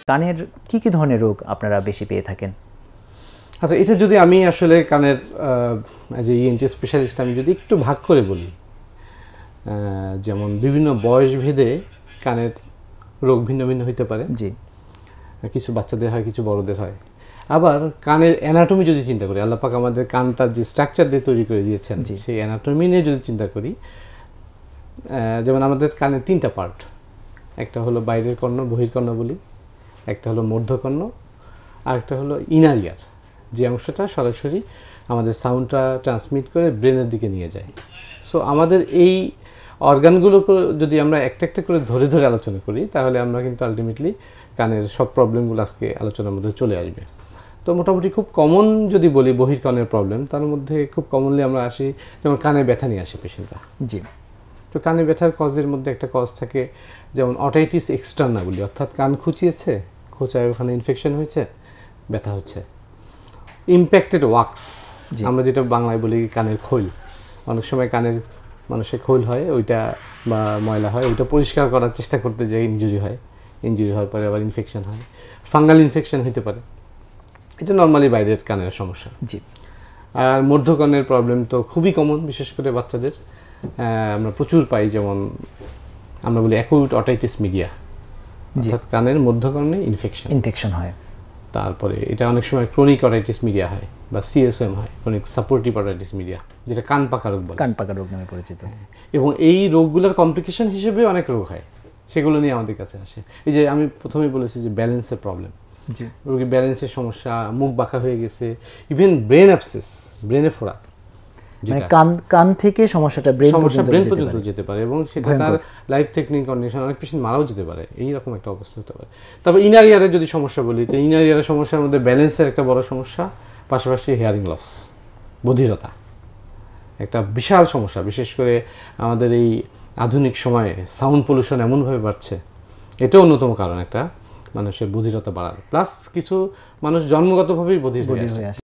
কানের কি ধরনের রোগ আপনারা বেশি পেয়ে থাকেন? আচ্ছা, এটা যদি আমি আসলে কানের যে ইএনটি স্পেশালিস্ট আমি যদি একটু ভাগ করে বলি, যেমন বিভিন্ন বয়স ভেদে কানের রোগ ভিন্ন ভিন্ন হতে পারে। জি, কিছু বাচ্চাদের হয়, কিছু বড়দের হয়। আবার কানের অ্যানাটমি যদি চিন্তা করি, আল্লাহ পাক আমাদের কানটা যে স্ট্রাকচার দিয়ে তৈরি করে দিয়েছেন, সেই অ্যানাটমি নিয়ে যদি চিন্তা করি, যেমন আমাদের কানের 3টা পার্ট। একটা হলো বাইরের কর্ণ, বহির্কর্ণ বলি, একটা হলো মধ্যকর্ণ, আর একটা হলো ইনার ইয়ার, যে অংশটা সরাসরি আমাদের সাউন্ডটা ট্রান্সমিট করে ব্রেনের দিকে নিয়ে যায়। সো আমাদের এই অর্গানগুলো যদি আমরা একটা একটা করে ধরে ধরে আলোচনা করি, তাহলে আমরা কিন্তু আলটিমেটলি কানের সব প্রবলেমগুলো আজকে আলোচনার মধ্যে চলে আসবে। তো মোটামুটি খুব কমন যদি বলি বহির্কর্ণের প্রবলেম, তার মধ্যে খুব কমনলি আমরা আসি যেমন কানে ব্যথা নিয়ে আসি পেশেন্টরা। জি, তো কানে ব্যথার কজের মধ্যে একটা কজ থাকে যেমন অটাইটিস এক্সটার্না বলি, অর্থাৎ কান খুঁচিয়েছে, খোঁচায় ওখানে ইনফেকশন হয়েছে, ব্যথা হচ্ছে। ইমপ্যাক্টেড ওয়াক্স, আমরা যেটা বাংলায় বলি কানের খোল, অনেক সময় কানের মানুষের খোল হয়, ওইটা বা ময়লা হয়, ওইটা পরিষ্কার করার চেষ্টা করতে যাই ইনজুরি হয়, ইনজুরি হওয়ার পরে আবার ইনফেকশন হয়, ফাঙ্গাল ইনফেকশন হতে পারে। এটা নর্মালি বাইরের কানের সমস্যা। জি, আর মধ্যকর্ণের প্রবলেম তো খুবই কমন, বিশেষ করে বাচ্চাদের আমরা প্রচুর পাই, যেমন আমরা বলি অ্যাকুট অটাইটিস মিডিয়া, অর্থাৎ কানের মধ্যকর্ণে ইনফেকশন হয়। তারপরে এটা অনেক সময় ক্রনিক অটাইটিস মিডিয়া হয় বা সিএসএম হয়, ক্রনিক সাপোর্টিভ অটাইটিস মিডিয়া, যেটা কান পাকা রোগ বলে, কান পাকা রোগ নামে পরিচিত। এবং এই রোগগুলোর কমপ্লিকেশন হিসেবে অনেক রোগ হয়, সেগুলো নিয়ে আমাদের কাছে আসে। এই যে আমি প্রথমেই বলেছি যে ব্যালেন্সের প্রবলেম, রোগী ব্যালেন্সের সমস্যা, মুখ বাঁকা হয়ে গেছে, ইভেন ব্রেন অ্যাবসেস, ব্রেনে ফোড়া, মানে কান থেকে সমস্যাটা ব্রেন পর্যন্ত যেতে পারে, এবং সেটা তার লাইফ থ্রেটনিং কন্ডিশন, অনেক পেশেন্ট মারাও যেতে পারে, এইরকম একটা অবস্থা হতে পারে। তবে ইনার ইয়ারের যদি সমস্যা বলি, তো ইনার ইয়ারের সমস্যার মধ্যে ব্যালেন্সের একটা বড় সমস্যা, পাশাপাশি হেয়ারিং লস, বধিরতা একটা বিশাল সমস্যা। বিশেষ করে আমাদের এই আধুনিক সময়ে সাউন্ড পলিউশন এমনভাবে বাড়ছে, এটাও অন্যতম কারণ একটা মানুষের বধিরতা বাড়ার। প্লাস কিছু মানুষ জন্মগতভাবেই বধির হয়ে আসে।